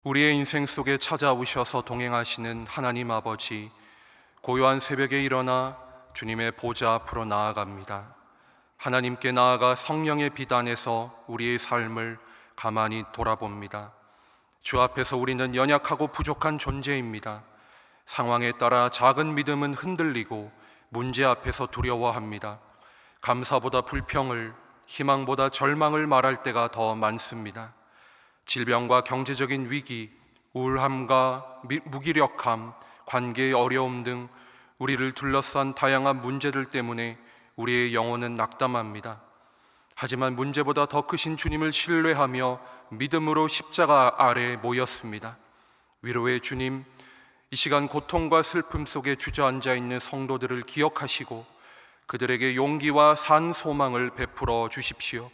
우리의 인생 속에 찾아오셔서 동행하시는 하나님 아버지, 고요한 새벽에 일어나 주님의 보좌 앞으로 나아갑니다. 하나님께 나아가 성령의 비단에서 우리의 삶을 가만히 돌아봅니다. 주 앞에서 우리는 연약하고 부족한 존재입니다. 상황에 따라 작은 믿음은 흔들리고 문제 앞에서 두려워합니다. 감사보다 불평을, 희망보다 절망을 말할 때가 더 많습니다. 질병과 경제적인 위기, 우울함과 무기력함, 관계의 어려움 등 우리를 둘러싼 다양한 문제들 때문에 우리의 영혼은 낙담합니다. 하지만 문제보다 더 크신 주님을 신뢰하며 믿음으로 십자가 아래 모였습니다. 위로의 주님, 이 시간 고통과 슬픔 속에 주저앉아 있는 성도들을 기억하시고 그들에게 용기와 산 소망을 베풀어 주십시오.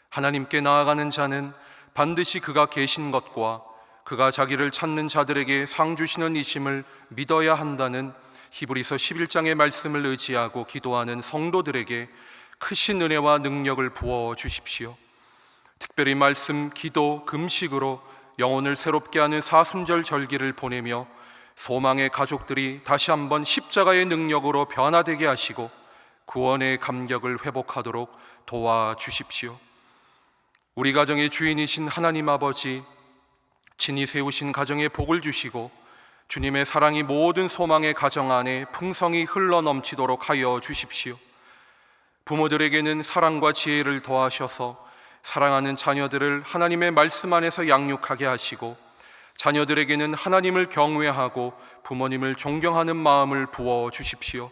하나님께 나아가는 자는 반드시 그가 계신 것과 그가 자기를 찾는 자들에게 상 주시는 이심을 믿어야 한다는 히브리서 11장의 말씀을 의지하고 기도하는 성도들에게 크신 은혜와 능력을 부어 주십시오. 특별히 말씀, 기도, 금식으로 영혼을 새롭게 하는 사순절 절기를 보내며 소망의 가족들이 다시 한번 십자가의 능력으로 변화되게 하시고 구원의 감격을 회복하도록 도와주십시오. 우리 가정의 주인이신 하나님 아버지, 친히 세우신 가정에 복을 주시고 주님의 사랑이 모든 소망의 가정 안에 풍성히 흘러넘치도록 하여 주십시오. 부모들에게는 사랑과 지혜를 더하셔서 사랑하는 자녀들을 하나님의 말씀 안에서 양육하게 하시고 자녀들에게는 하나님을 경외하고 부모님을 존경하는 마음을 부어 주십시오.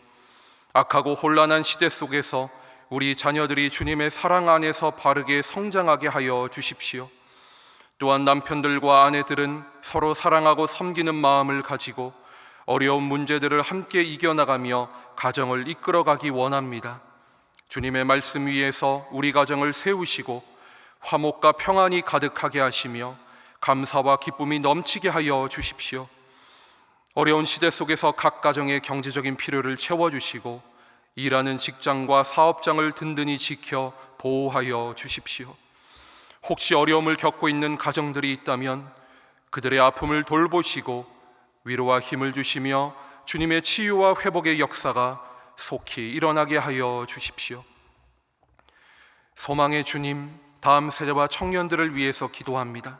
악하고 혼란한 시대 속에서 우리 자녀들이 주님의 사랑 안에서 바르게 성장하게 하여 주십시오. 또한 남편들과 아내들은 서로 사랑하고 섬기는 마음을 가지고 어려운 문제들을 함께 이겨나가며 가정을 이끌어가기 원합니다. 주님의 말씀 위에서 우리 가정을 세우시고 화목과 평안이 가득하게 하시며 감사와 기쁨이 넘치게 하여 주십시오. 어려운 시대 속에서 각 가정의 경제적인 필요를 채워주시고 일하는 직장과 사업장을 든든히 지켜 보호하여 주십시오. 혹시 어려움을 겪고 있는 가정들이 있다면 그들의 아픔을 돌보시고 위로와 힘을 주시며 주님의 치유와 회복의 역사가 속히 일어나게 하여 주십시오. 소망의 주님, 다음 세대와 청년들을 위해서 기도합니다.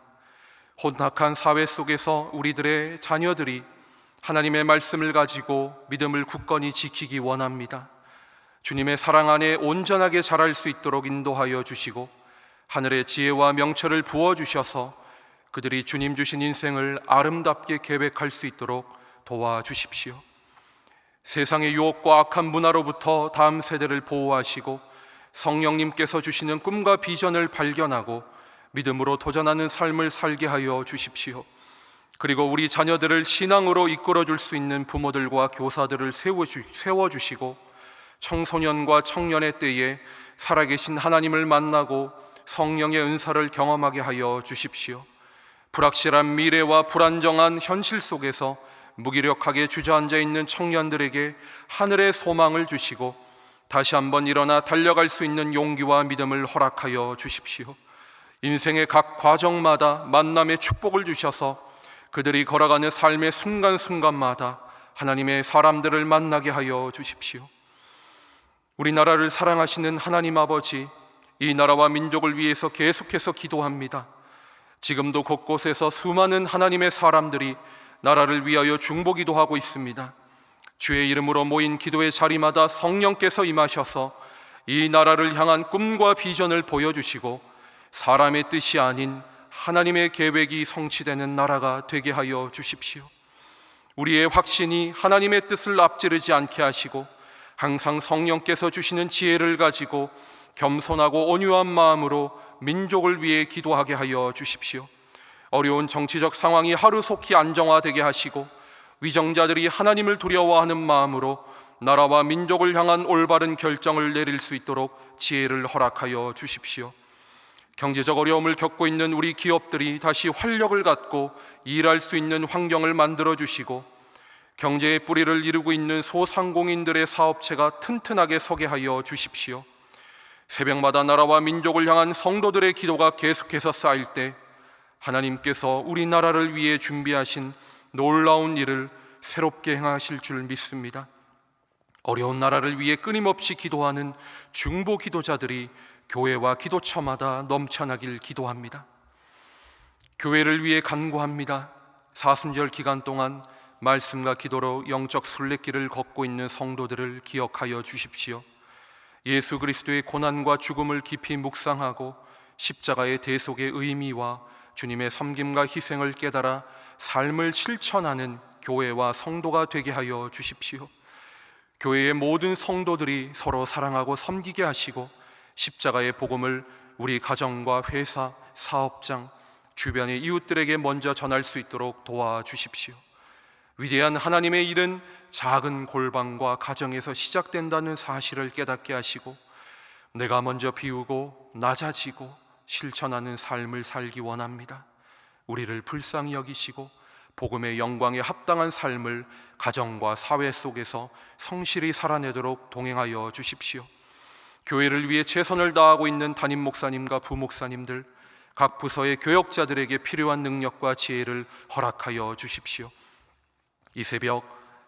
혼탁한 사회 속에서 우리들의 자녀들이 하나님의 말씀을 가지고 믿음을 굳건히 지키기 원합니다. 주님의 사랑 안에 온전하게 자랄 수 있도록 인도하여 주시고 하늘의 지혜와 명철을 부어주셔서 그들이 주님 주신 인생을 아름답게 계획할 수 있도록 도와주십시오. 세상의 유혹과 악한 문화로부터 다음 세대를 보호하시고 성령님께서 주시는 꿈과 비전을 발견하고 믿음으로 도전하는 삶을 살게 하여 주십시오. 그리고 우리 자녀들을 신앙으로 이끌어줄 수 있는 부모들과 교사들을 세워주시고 청소년과 청년의 때에 살아계신 하나님을 만나고 성령의 은사를 경험하게 하여 주십시오. 불확실한 미래와 불안정한 현실 속에서 무기력하게 주저앉아 있는 청년들에게 하늘의 소망을 주시고 다시 한번 일어나 달려갈 수 있는 용기와 믿음을 허락하여 주십시오. 인생의 각 과정마다 만남의 축복을 주셔서 그들이 걸어가는 삶의 순간순간마다 하나님의 사람들을 만나게 하여 주십시오. 우리나라를 사랑하시는 하나님 아버지, 이 나라와 민족을 위해서 계속해서 기도합니다. 지금도 곳곳에서 수많은 하나님의 사람들이 나라를 위하여 중보기도 하고 있습니다. 주의 이름으로 모인 기도의 자리마다 성령께서 임하셔서 이 나라를 향한 꿈과 비전을 보여주시고 사람의 뜻이 아닌 하나님의 계획이 성취되는 나라가 되게 하여 주십시오. 우리의 확신이 하나님의 뜻을 앞지르지 않게 하시고 항상 성령께서 주시는 지혜를 가지고 겸손하고 온유한 마음으로 민족을 위해 기도하게 하여 주십시오. 어려운 정치적 상황이 하루속히 안정화되게 하시고 위정자들이 하나님을 두려워하는 마음으로 나라와 민족을 향한 올바른 결정을 내릴 수 있도록 지혜를 허락하여 주십시오. 경제적 어려움을 겪고 있는 우리 기업들이 다시 활력을 갖고 일할 수 있는 환경을 만들어 주시고 경제의 뿌리를 이루고 있는 소상공인들의 사업체가 튼튼하게 서게 하여 주십시오. 새벽마다 나라와 민족을 향한 성도들의 기도가 계속해서 쌓일 때 하나님께서 우리나라를 위해 준비하신 놀라운 일을 새롭게 행하실 줄 믿습니다. 어려운 나라를 위해 끊임없이 기도하는 중보 기도자들이 교회와 기도처마다 넘쳐나길 기도합니다. 교회를 위해 간구합니다. 사순절 기간 동안 말씀과 기도로 영적 순례길을 걷고 있는 성도들을 기억하여 주십시오. 예수 그리스도의 고난과 죽음을 깊이 묵상하고 십자가의 대속의 의미와 주님의 섬김과 희생을 깨달아 삶을 실천하는 교회와 성도가 되게 하여 주십시오. 교회의 모든 성도들이 서로 사랑하고 섬기게 하시고 십자가의 복음을 우리 가정과 회사, 사업장, 주변의 이웃들에게 먼저 전할 수 있도록 도와주십시오. 위대한 하나님의 일은 작은 골방과 가정에서 시작된다는 사실을 깨닫게 하시고 내가 먼저 비우고 낮아지고 실천하는 삶을 살기 원합니다. 우리를 불쌍히 여기시고 복음의 영광에 합당한 삶을 가정과 사회 속에서 성실히 살아내도록 동행하여 주십시오. 교회를 위해 최선을 다하고 있는 담임 목사님과 부목사님들, 각 부서의 교역자들에게 필요한 능력과 지혜를 허락하여 주십시오. 이 새벽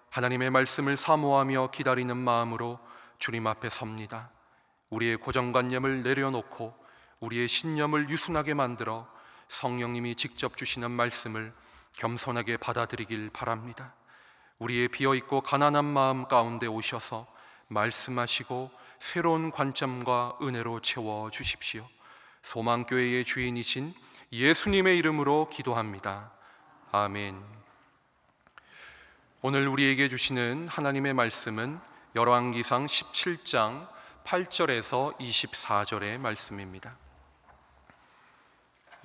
하나님의 말씀을 사모하며 기다리는 마음으로 주님 앞에 섭니다. 우리의 고정관념을 내려놓고 우리의 신념을 유순하게 만들어 성령님이 직접 주시는 말씀을 겸손하게 받아들이길 바랍니다. 우리의 비어있고 가난한 마음 가운데 오셔서 말씀하시고 새로운 관점과 은혜로 채워주십시오. 소망교회의 주인이신 예수님의 이름으로 기도합니다. 아멘. 오늘 우리에게 주시는 하나님의 말씀은 열왕기상 17장 8절에서 24절의 말씀입니다.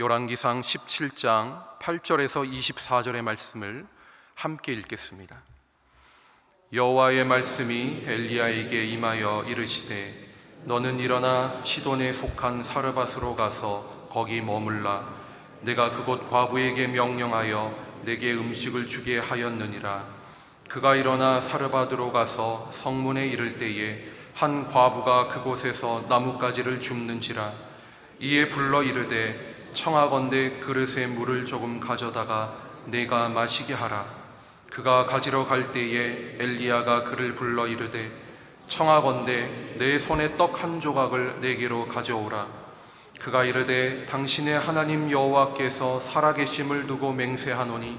열왕기상 17장 8절에서 24절의 말씀을 함께 읽겠습니다. 여호와의 말씀이 엘리야에게 임하여 이르시되 너는 일어나 시돈에 속한 사르밧으로 가서 거기 머물라. 내가 그곳 과부에게 명령하여 내게 음식을 주게 하였느니라. 그가 일어나 사르밧으로 가서 성문에 이를 때에 한 과부가 그곳에서 나뭇가지를 줍는지라. 이에 불러 이르되 청하건대 그릇에 물을 조금 가져다가 내가 마시게 하라. 그가 가지러 갈 때에 엘리야가 그를 불러 이르되 청하건대 내 손에 떡 한 조각을 내게로 가져오라. 그가 이르되 당신의 하나님 여호와께서 살아계심을 두고 맹세하노니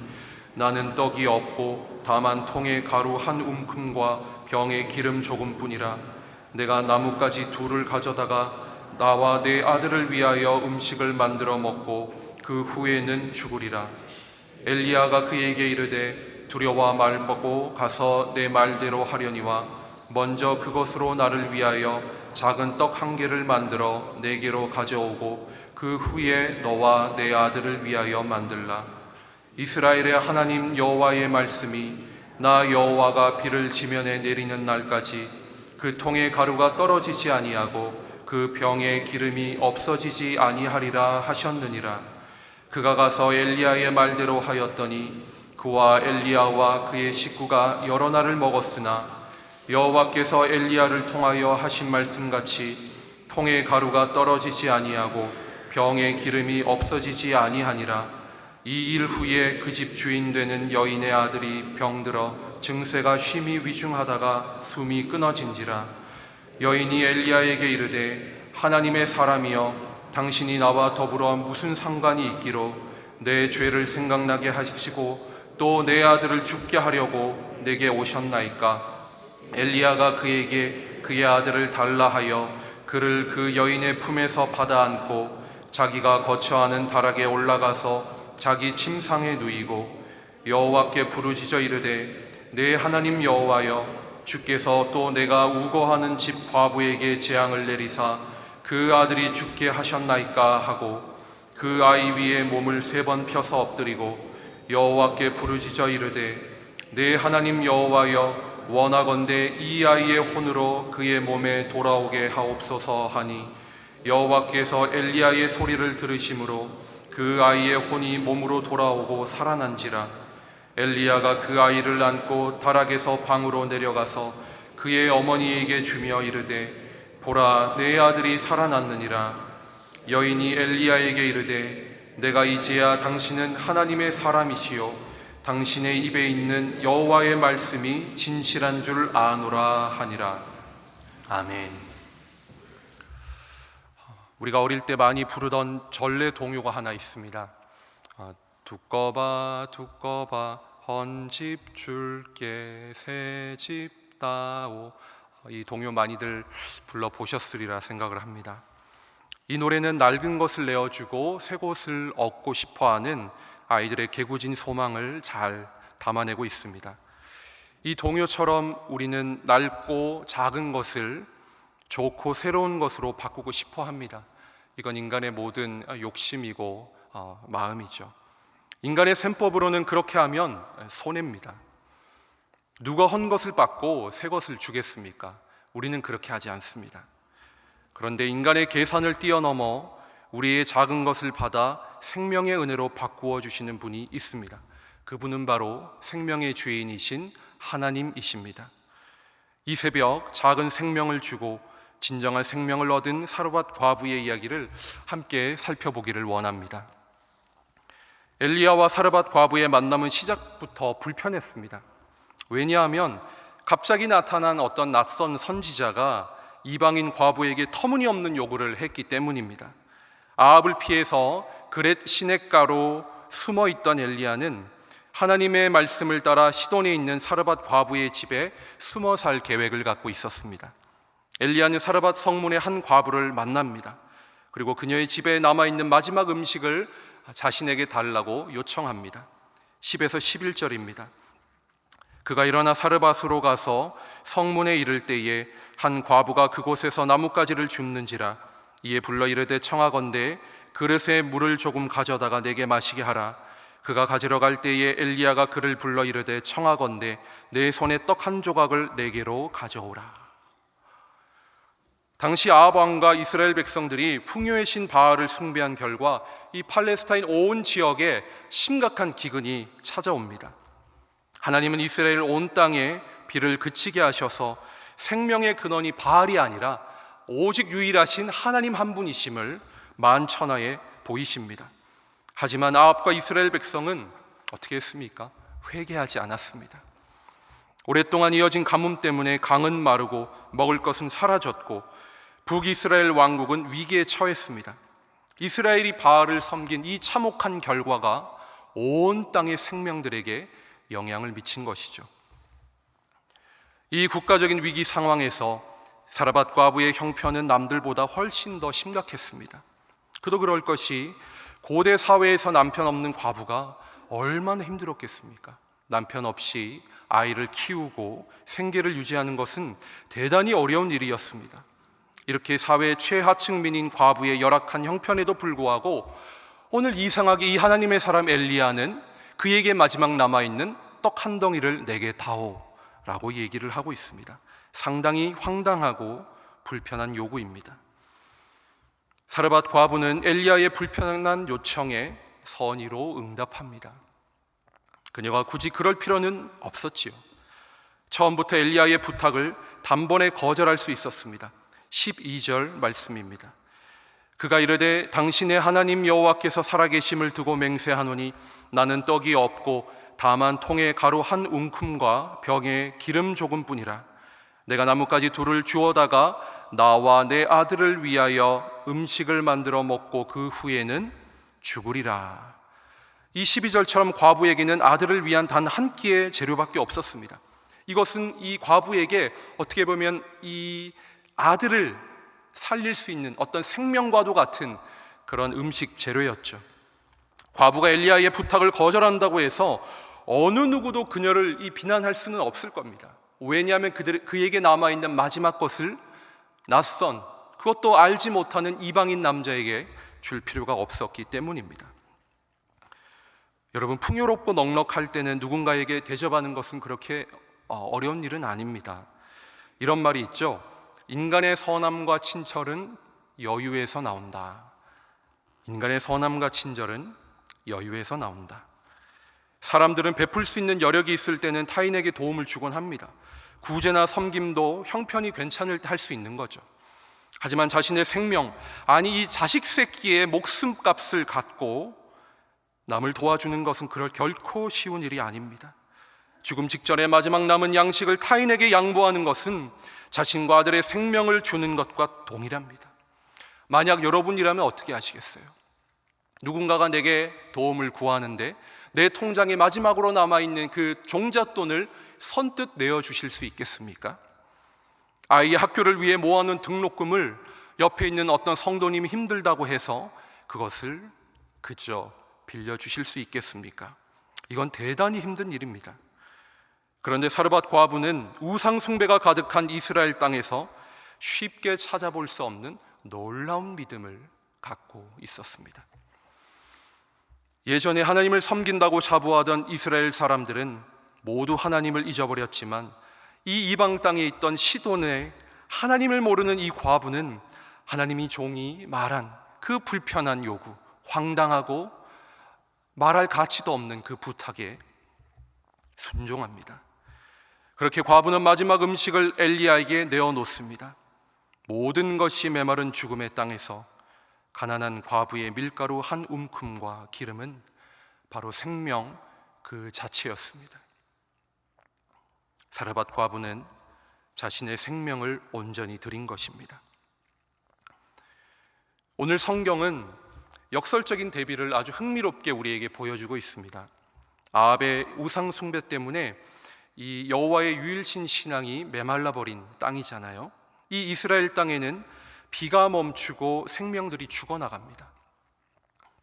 나는 떡이 없고 다만 통에 가루 한 움큼과 병에 기름 조금뿐이라. 내가 나뭇가지 둘을 가져다가 나와 내 아들을 위하여 음식을 만들어 먹고 그 후에는 죽으리라. 엘리야가 그에게 이르되 두려워 말먹고 가서 내 말대로 하려니와 먼저 그것으로 나를 위하여 작은 떡 한 개를 만들어 내게로 가져오고 그 후에 너와 내 아들을 위하여 만들라. 이스라엘의 하나님 여호와의 말씀이 나 여호와가 비를 지면에 내리는 날까지 그 통에 가루가 떨어지지 아니하고 그 병에 기름이 없어지지 아니하리라 하셨느니라. 그가 가서 엘리야의 말대로 하였더니 그와 엘리야와 그의 식구가 여러 날을 먹었으나 여호와께서 엘리야를 통하여 하신 말씀같이 통에 가루가 떨어지지 아니하고 병에 기름이 없어지지 아니하니라. 이 일 후에 그 집 주인 되는 여인의 아들이 병들어 증세가 쉼이 위중하다가 숨이 끊어진지라. 여인이 엘리야에게 이르되 하나님의 사람이여 당신이 나와 더불어 무슨 상관이 있기로 내 죄를 생각나게 하시고 또 내 아들을 죽게 하려고 내게 오셨나이까. 엘리야가 그에게 그의 아들을 달라 하여 그를 그 여인의 품에서 받아 안고 자기가 거처하는 다락에 올라가서 자기 침상에 누이고 여호와께 부르짖어 이르되 내 하나님 여호와여 주께서 또 내가 우거하는 집 과부에게 재앙을 내리사 그 아들이 죽게 하셨나이까 하고 그 아이 위에 몸을 3번 펴서 엎드리고 여호와께 부르짖어 이르되 내 하나님 여호와여 원하건대 이 아이의 혼으로 그의 몸에 돌아오게 하옵소서 하니 여호와께서 엘리야의 소리를 들으심으로 그 아이의 혼이 몸으로 돌아오고 살아난지라. 엘리야가 그 아이를 안고 다락에서 방으로 내려가서 그의 어머니에게 주며 이르되 보라 내 아들이 살아났느니라. 여인이 엘리야에게 이르되 내가 이제야 당신은 하나님의 사람이시요 당신의 입에 있는 여호와의 말씀이 진실한 줄 아노라 하니라. 아멘. 우리가 어릴 때 많이 부르던 전래 동요가 하나 있습니다. 두꺼봐 두꺼봐 헌집 줄게 새집 따오. 이 동요 많이들 불러보셨으리라 생각을 합니다. 이 노래는 낡은 것을 내어주고 새 것을 얻고 싶어하는 아이들의 개구진 소망을 잘 담아내고 있습니다. 이 동요처럼 우리는 낡고 작은 것을 좋고 새로운 것으로 바꾸고 싶어 합니다. 이건 인간의 모든 욕심이고 마음이죠. 인간의 셈법으로는 그렇게 하면 손해입니다. 누가 헌 것을 받고 새 것을 주겠습니까? 우리는 그렇게 하지 않습니다. 그런데 인간의 계산을 뛰어넘어 우리의 작은 것을 받아 생명의 은혜로 바꾸어 주시는 분이 있습니다. 그분은 바로 생명의 주인이신 하나님이십니다. 이 새벽 작은 생명을 주고 진정한 생명을 얻은 사르밧 과부의 이야기를 함께 살펴보기를 원합니다. 엘리야와 사르밧 과부의 만남은 시작부터 불편했습니다. 왜냐하면 갑자기 나타난 어떤 낯선 선지자가 이방인 과부에게 터무니없는 요구를 했기 때문입니다. 아합을 피해서 그렛 시냇가로 숨어있던 엘리야는 하나님의 말씀을 따라 시돈에 있는 사르밧 과부의 집에 숨어 살 계획을 갖고 있었습니다. 엘리야는 사르밧 성문의 한 과부를 만납니다. 그리고 그녀의 집에 남아있는 마지막 음식을 자신에게 달라고 요청합니다. 10에서 11절입니다. 그가 일어나 사르밧으로 가서 성문에 이를 때에 한 과부가 그곳에서 나뭇가지를 줍는지라. 이에 불러 이르되 청하건대 그릇에 물을 조금 가져다가 내게 마시게 하라. 그가 가지러 갈 때에 엘리야가 그를 불러 이르되 청하건대 내 손에 떡 한 조각을 내게로 가져오라. 당시 아합 왕과 이스라엘 백성들이 풍요의 신 바알을 숭배한 결과 이 팔레스타인 온 지역에 심각한 기근이 찾아옵니다. 하나님은 이스라엘 온 땅에 비를 그치게 하셔서 생명의 근원이 바알이 아니라 오직 유일하신 하나님 한 분이심을 만천하에 보이십니다. 하지만 아합과 이스라엘 백성은 어떻게 했습니까? 회개하지 않았습니다. 오랫동안 이어진 가뭄 때문에 강은 마르고 먹을 것은 사라졌고 북이스라엘 왕국은 위기에 처했습니다. 이스라엘이 바알을 섬긴 이 참혹한 결과가 온 땅의 생명들에게 영향을 미친 것이죠. 이 국가적인 위기 상황에서 사르밧 과부의 형편은 남들보다 훨씬 더 심각했습니다. 그도 그럴 것이 고대 사회에서 남편 없는 과부가 얼마나 힘들었겠습니까? 남편 없이 아이를 키우고 생계를 유지하는 것은 대단히 어려운 일이었습니다. 이렇게 사회의 최하층민인 과부의 열악한 형편에도 불구하고 오늘 이상하게 이 하나님의 사람 엘리야는 그에게 마지막 남아있는 떡 한 덩이를 내게 다오 라고 얘기를 하고 있습니다. 상당히 황당하고 불편한 요구입니다. 사르밧 과부는 엘리야의 불편한 요청에 선의로 응답합니다. 그녀가 굳이 그럴 필요는 없었지요. 처음부터 엘리야의 부탁을 단번에 거절할 수 있었습니다. 12절 말씀입니다. 그가 이르되 당신의 하나님 여호와께서 살아계심을 두고 맹세하노니 나는 떡이 없고 다만 통에 가루 한 웅큼과 병에 기름 조금뿐이라. 내가 나뭇가지 둘을 주워다가 나와 내 아들을 위하여 음식을 만들어 먹고 그 후에는 죽으리라. 이 12절처럼 과부에게는 아들을 위한 단 한 끼의 재료밖에 없었습니다. 이것은 이 과부에게 어떻게 보면 이 아들을 살릴 수 있는 어떤 생명과도 같은 그런 음식 재료였죠. 과부가 엘리야의 부탁을 거절한다고 해서 어느 누구도 그녀를 비난할 수는 없을 겁니다. 왜냐하면 그에게 남아있는 마지막 것을 낯선, 그것도 알지 못하는 이방인 남자에게 줄 필요가 없었기 때문입니다. 여러분, 풍요롭고 넉넉할 때는 누군가에게 대접하는 것은 그렇게 어려운 일은 아닙니다. 이런 말이 있죠. 인간의 선함과 친절은 여유에서 나온다. 인간의 선함과 친절은 여유에서 나온다. 사람들은 베풀 수 있는 여력이 있을 때는 타인에게 도움을 주곤 합니다. 구제나 섬김도 형편이 괜찮을 때 할 수 있는 거죠. 하지만 자신의 생명, 아니 이 자식 새끼의 목숨값을 갖고 남을 도와주는 것은 그럴 결코 쉬운 일이 아닙니다. 죽음 직전에 마지막 남은 양식을 타인에게 양보하는 것은 자신과 아들의 생명을 주는 것과 동일합니다. 만약 여러분이라면 어떻게 하시겠어요? 누군가가 내게 도움을 구하는데 내 통장에 마지막으로 남아있는 그 종잣돈을 선뜻 내어주실 수 있겠습니까? 아이의 학교를 위해 모아놓은 등록금을 옆에 있는 어떤 성도님이 힘들다고 해서 그것을 그저 빌려주실 수 있겠습니까? 이건 대단히 힘든 일입니다. 그런데 사르밧 과부는 우상 숭배가 가득한 이스라엘 땅에서 쉽게 찾아볼 수 없는 놀라운 믿음을 갖고 있었습니다. 예전에 하나님을 섬긴다고 자부하던 이스라엘 사람들은 모두 하나님을 잊어버렸지만 이 이방 땅에 있던 시돈의 하나님을 모르는 이 과부는 하나님이 종이 말한 그 불편한 요구, 황당하고 말할 가치도 없는 그 부탁에 순종합니다. 그렇게 과부는 마지막 음식을 엘리야에게 내어놓습니다. 모든 것이 메마른 죽음의 땅에서 가난한 과부의 밀가루 한 움큼과 기름은 바로 생명 그 자체였습니다. 사르밧 과부는 자신의 생명을 온전히 드린 것입니다. 오늘 성경은 역설적인 대비를 아주 흥미롭게 우리에게 보여주고 있습니다. 아합의 우상 숭배 때문에 이 여호와의 유일신 신앙이 메말라 버린 땅이잖아요. 이 이스라엘 땅에는 비가 멈추고 생명들이 죽어나갑니다.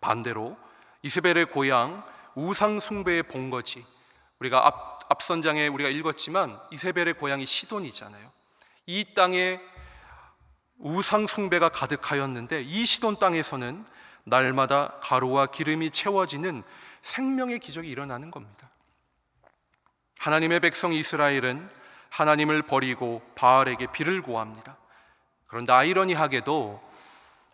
반대로 이세벨의 고향 우상 숭배의 본거지, 우리가 앞선 장에 우리가 읽었지만 이세벨의 고향이 시돈이잖아요. 이 땅에 우상 숭배가 가득하였는데 이 시돈 땅에서는 날마다 가루와 기름이 채워지는 생명의 기적이 일어나는 겁니다. 하나님의 백성 이스라엘은 하나님을 버리고 바알에게 비를 구합니다. 그런데 아이러니하게도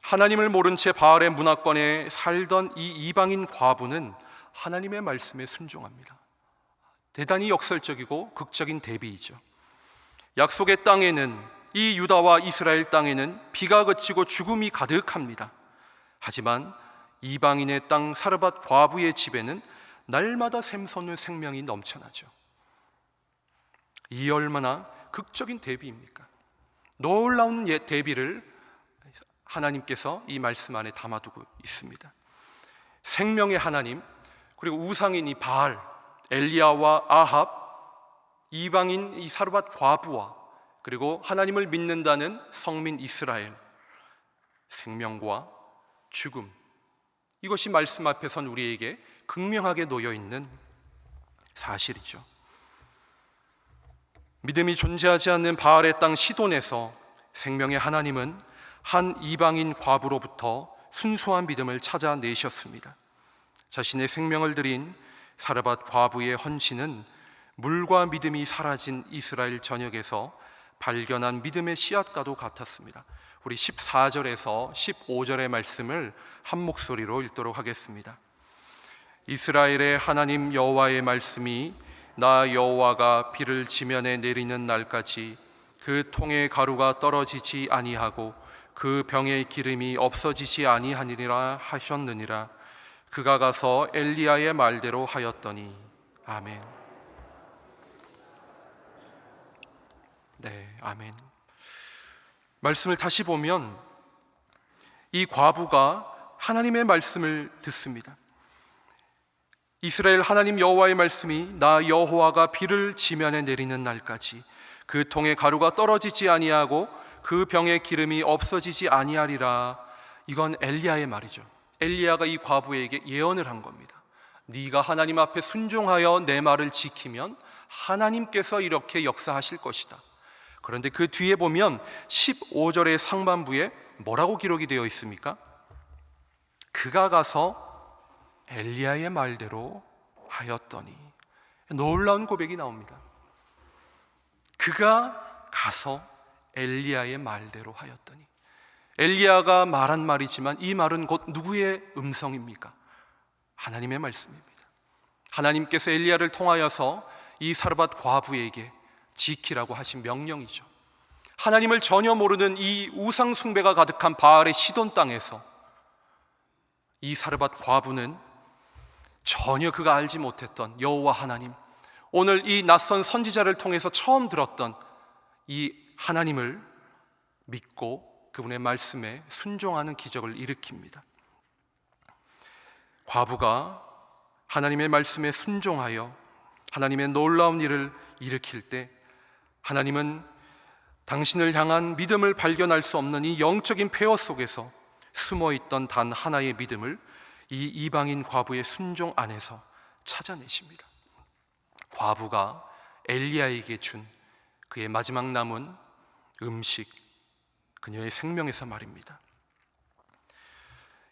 하나님을 모른 채 바알의 문화권에 살던 이 이방인 과부는 하나님의 말씀에 순종합니다. 대단히 역설적이고 극적인 대비이죠. 약속의 땅에는, 이 유다와 이스라엘 땅에는 비가 그치고 죽음이 가득합니다. 하지만 이방인의 땅 사르밧 과부의 집에는 날마다 샘솟는 생명이 넘쳐나죠. 이 얼마나 극적인 대비입니까? 놀라운 대비를 하나님께서 이 말씀 안에 담아두고 있습니다. 생명의 하나님, 그리고 우상인 이 바알, 엘리야와 아합, 이방인 이 사르밧 과부와 그리고 하나님을 믿는다는 성민 이스라엘, 생명과 죽음, 이것이 말씀 앞에선 우리에게 극명하게 놓여있는 사실이죠. 믿음이 존재하지 않는 바알의 땅 시돈에서 생명의 하나님은 한 이방인 과부로부터 순수한 믿음을 찾아내셨습니다. 자신의 생명을 드린 사르밧 과부의 헌신은 물과 믿음이 사라진 이스라엘 전역에서 발견한 믿음의 씨앗과도 같았습니다. 우리 14절에서 15절의 말씀을 한 목소리로 읽도록 하겠습니다. 이스라엘의 하나님 여호와의 말씀이 나 여호와가 비를 지면에 내리는 날까지 그 통의 가루가 떨어지지 아니하고 그 병의 기름이 없어지지 아니하니라 하셨느니라. 그가 가서 엘리야의 말대로 하였더니. 아멘. 네, 아멘. 말씀을 다시 보면 이 과부가 하나님의 말씀을 듣습니다. 이스라엘 하나님 여호와의 말씀이 나 여호와가 비를 지면에 내리는 날까지 그 통의 가루가 떨어지지 아니하고 그 병의 기름이 없어지지 아니하리라. 이건 엘리야의 말이죠. 엘리야가 이 과부에게 예언을 한 겁니다. 네가 하나님 앞에 순종하여 내 말을 지키면 하나님께서 이렇게 역사하실 것이다. 그런데 그 뒤에 보면 15절의 상반부에 뭐라고 기록이 되어 있습니까? 그가 가서 엘리야의 말대로 하였더니. 놀라운 고백이 나옵니다. 그가 가서 엘리야의 말대로 하였더니. 엘리야가 말한 말이지만 이 말은 곧 누구의 음성입니까? 하나님의 말씀입니다. 하나님께서 엘리야를 통하여서 이 사르밧 과부에게 지키라고 하신 명령이죠. 하나님을 전혀 모르는 이 우상 숭배가 가득한 바알의 시돈 땅에서 이 사르밧 과부는 전혀 그가 알지 못했던 여호와 하나님, 오늘 이 낯선 선지자를 통해서 처음 들었던 이 하나님을 믿고 그분의 말씀에 순종하는 기적을 일으킵니다. 과부가 하나님의 말씀에 순종하여 하나님의 놀라운 일을 일으킬 때 하나님은 당신을 향한 믿음을 발견할 수 없는 이 영적인 폐허 속에서 숨어있던 단 하나의 믿음을 이 이방인 과부의 순종 안에서 찾아내십니다. 과부가 엘리야에게 준 그의 마지막 남은 음식, 그녀의 생명에서 말입니다.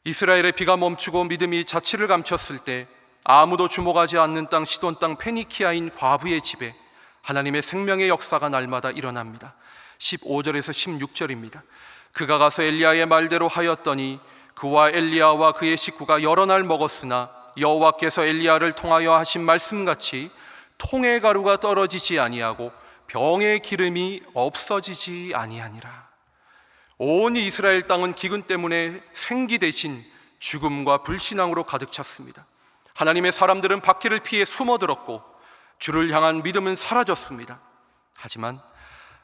이스라엘의 비가 멈추고 믿음이 자취를 감췄을 때 아무도 주목하지 않는 땅 시돈 땅 페니키아인 과부의 집에 하나님의 생명의 역사가 날마다 일어납니다. 15절에서 16절입니다. 그가 가서 엘리야의 말대로 하였더니 그와 엘리야와 그의 식구가 여러 날 먹었으나 여호와께서 엘리야를 통하여 하신 말씀같이 통의 가루가 떨어지지 아니하고 병의 기름이 없어지지 아니하니라. 온 이스라엘 땅은 기근 때문에 생기 대신 죽음과 불신앙으로 가득 찼습니다. 하나님의 사람들은 바퀴를 피해 숨어들었고 주를 향한 믿음은 사라졌습니다. 하지만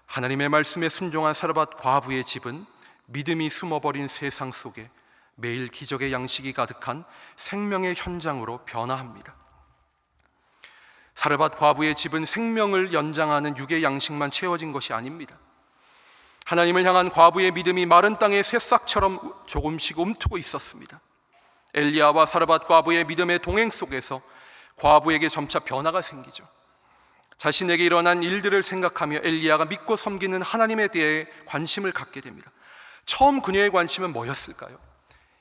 하나님의 말씀에 순종한 사르밧 과부의 집은 믿음이 숨어버린 세상 속에 매일 기적의 양식이 가득한 생명의 현장으로 변화합니다. 사르밧 과부의 집은 생명을 연장하는 육의 양식만 채워진 것이 아닙니다. 하나님을 향한 과부의 믿음이 마른 땅의 새싹처럼 조금씩 움트고 있었습니다. 엘리야와 사르밧 과부의 믿음의 동행 속에서 과부에게 점차 변화가 생기죠. 자신에게 일어난 일들을 생각하며 엘리야가 믿고 섬기는 하나님에 대해 관심을 갖게 됩니다. 처음 그녀의 관심은 뭐였을까요?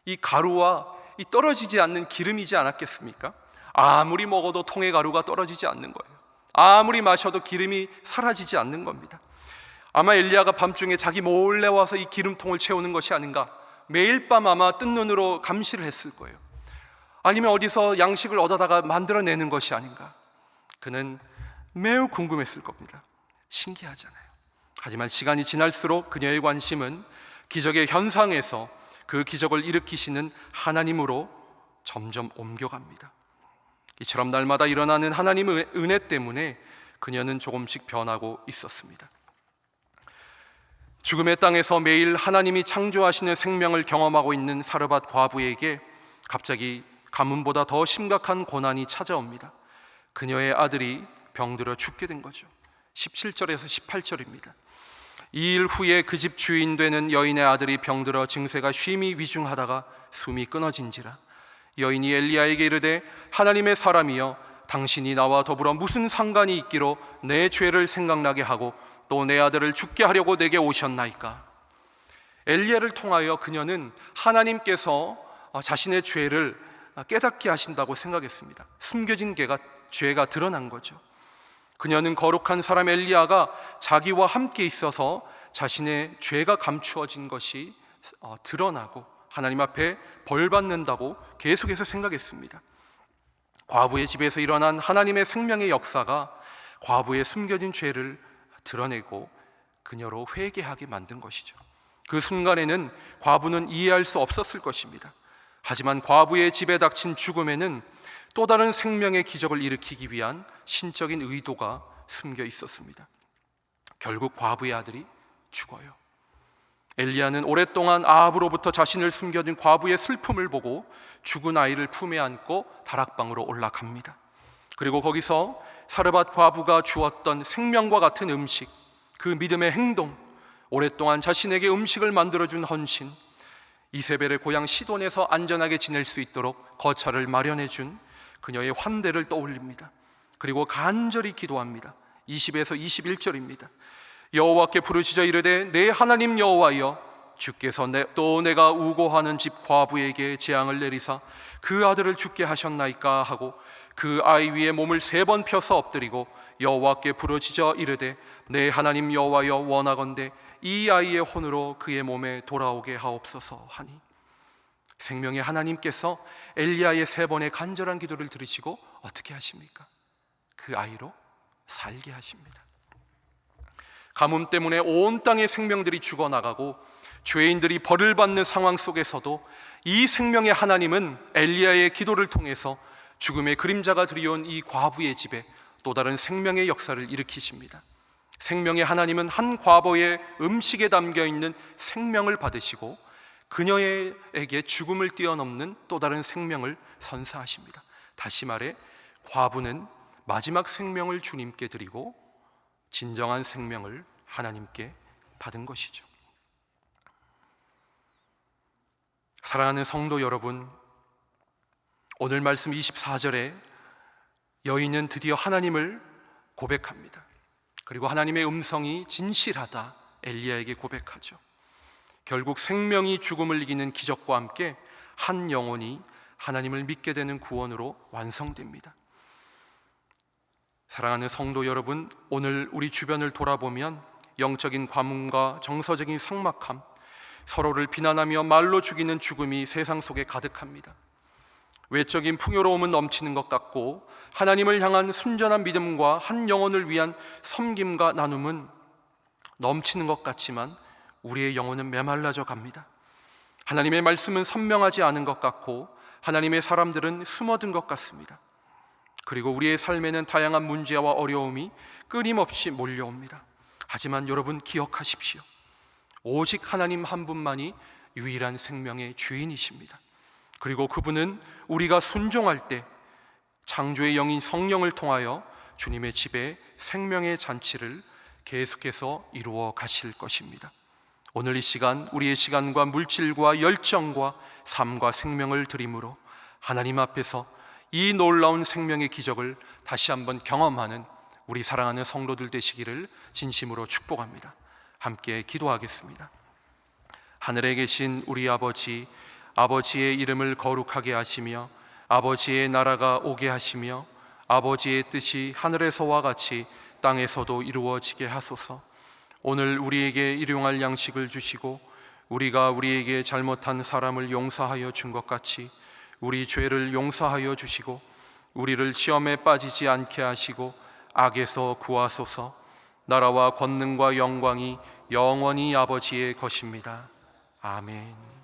이 가루와 이 떨어지지 않는 기름이지 않았겠습니까? 아무리 먹어도 통의 가루가 떨어지지 않는 거예요. 아무리 마셔도 기름이 사라지지 않는 겁니다. 아마 엘리야가 밤중에 자기 몰래 와서 이 기름통을 채우는 것이 아닌가, 매일 밤 아마 뜬 눈으로 감시를 했을 거예요. 아니면 어디서 양식을 얻어다가 만들어내는 것이 아닌가, 그는 매우 궁금했을 겁니다. 신기하잖아요. 하지만 시간이 지날수록 그녀의 관심은 기적의 현상에서 그 기적을 일으키시는 하나님으로 점점 옮겨갑니다. 이처럼 날마다 일어나는 하나님의 은혜 때문에 그녀는 조금씩 변하고 있었습니다. 죽음의 땅에서 매일 하나님이 창조하시는 생명을 경험하고 있는 사르밧 과부에게 갑자기 가뭄보다 더 심각한 고난이 찾아옵니다. 그녀의 아들이 병들어 죽게 된 거죠. 17절에서 18절입니다. 이 일 후에 그 집 주인 되는 여인의 아들이 병들어 증세가 쉼이 위중하다가 숨이 끊어진지라. 여인이 엘리야에게 이르되 하나님의 사람이여, 당신이 나와 더불어 무슨 상관이 있기로 내 죄를 생각나게 하고 또 내 아들을 죽게 하려고 내게 오셨나이까. 엘리야를 통하여 그녀는 하나님께서 자신의 죄를 깨닫게 하신다고 생각했습니다. 숨겨진 죄가 드러난 거죠. 그녀는 거룩한 사람 엘리야가 자기와 함께 있어서 자신의 죄가 감추어진 것이 드러나고 하나님 앞에 벌 받는다고 계속해서 생각했습니다. 과부의 집에서 일어난 하나님의 생명의 역사가 과부의 숨겨진 죄를 드러내고 그녀로 회개하게 만든 것이죠. 그 순간에는 과부는 이해할 수 없었을 것입니다. 하지만 과부의 집에 닥친 죽음에는 또 다른 생명의 기적을 일으키기 위한 신적인 의도가 숨겨 있었습니다. 결국 과부의 아들이 죽어요. 엘리야는 오랫동안 아합으로부터 자신을 숨겨둔 과부의 슬픔을 보고 죽은 아이를 품에 안고 다락방으로 올라갑니다. 그리고 거기서 사르밧 과부가 주었던 생명과 같은 음식, 그 믿음의 행동, 오랫동안 자신에게 음식을 만들어준 헌신, 이세벨의 고향 시돈에서 안전하게 지낼 수 있도록 거처를 마련해준 그녀의 환대를 떠올립니다. 그리고 간절히 기도합니다. 20에서 21절입니다. 여호와께 부르짖어 이르되 내 하나님 여호와여, 주께서 또 내가 우고하는 집 과부에게 재앙을 내리사 그 아들을 죽게 하셨나이까 하고 그 아이 위에 몸을 3번 펴서 엎드리고 여호와께 부르짖어 이르되 내 하나님 여호와여, 원하건대 이 아이의 혼으로 그의 몸에 돌아오게 하옵소서 하니, 생명의 하나님께서 엘리야의 3번의 간절한 기도를 들으시고 어떻게 하십니까? 그 아이로 살게 하십니다. 가뭄 때문에 온 땅의 생명들이 죽어나가고 죄인들이 벌을 받는 상황 속에서도 이 생명의 하나님은 엘리야의 기도를 통해서 죽음의 그림자가 드리온 이 과부의 집에 또 다른 생명의 역사를 일으키십니다. 생명의 하나님은 한 과부의 음식에 담겨있는 생명을 받으시고 그녀에게 죽음을 뛰어넘는 또 다른 생명을 선사하십니다. 다시 말해 과부는 마지막 생명을 주님께 드리고 진정한 생명을 하나님께 받은 것이죠. 사랑하는 성도 여러분, 오늘 말씀 24절에 여인은 드디어 하나님을 고백합니다. 그리고 하나님의 음성이 진실하다 엘리야에게 고백하죠. 결국 생명이 죽음을 이기는 기적과 함께 한 영혼이 하나님을 믿게 되는 구원으로 완성됩니다. 사랑하는 성도 여러분, 오늘 우리 주변을 돌아보면 영적인 과문과 정서적인 삭막함, 서로를 비난하며 말로 죽이는 죽음이 세상 속에 가득합니다. 외적인 풍요로움은 넘치는 것 같고 하나님을 향한 순전한 믿음과 한 영혼을 위한 섬김과 나눔은 넘치는 것 같지만 우리의 영혼은 메말라져 갑니다. 하나님의 말씀은 선명하지 않은 것 같고 하나님의 사람들은 숨어든 것 같습니다. 그리고 우리의 삶에는 다양한 문제와 어려움이 끊임없이 몰려옵니다. 하지만 여러분 기억하십시오. 오직 하나님 한 분만이 유일한 생명의 주인이십니다. 그리고 그분은 우리가 순종할 때 창조의 영인 성령을 통하여 주님의 집에 생명의 잔치를 계속해서 이루어 가실 것입니다. 오늘 이 시간 우리의 시간과 물질과 열정과 삶과 생명을 드림으로 하나님 앞에서 이 놀라운 생명의 기적을 다시 한번 경험하는 우리 사랑하는 성도들 되시기를 진심으로 축복합니다. 함께 기도하겠습니다. 하늘에 계신 우리 아버지, 아버지의 이름을 거룩하게 하시며 아버지의 나라가 오게 하시며 아버지의 뜻이 하늘에서와 같이 땅에서도 이루어지게 하소서. 오늘 우리에게 일용할 양식을 주시고 우리가 우리에게 잘못한 사람을 용서하여 준 것 같이 우리 죄를 용서하여 주시고 우리를 시험에 빠지지 않게 하시고 악에서 구하소서. 나라와 권능과 영광이 영원히 아버지의 것입니다. 아멘.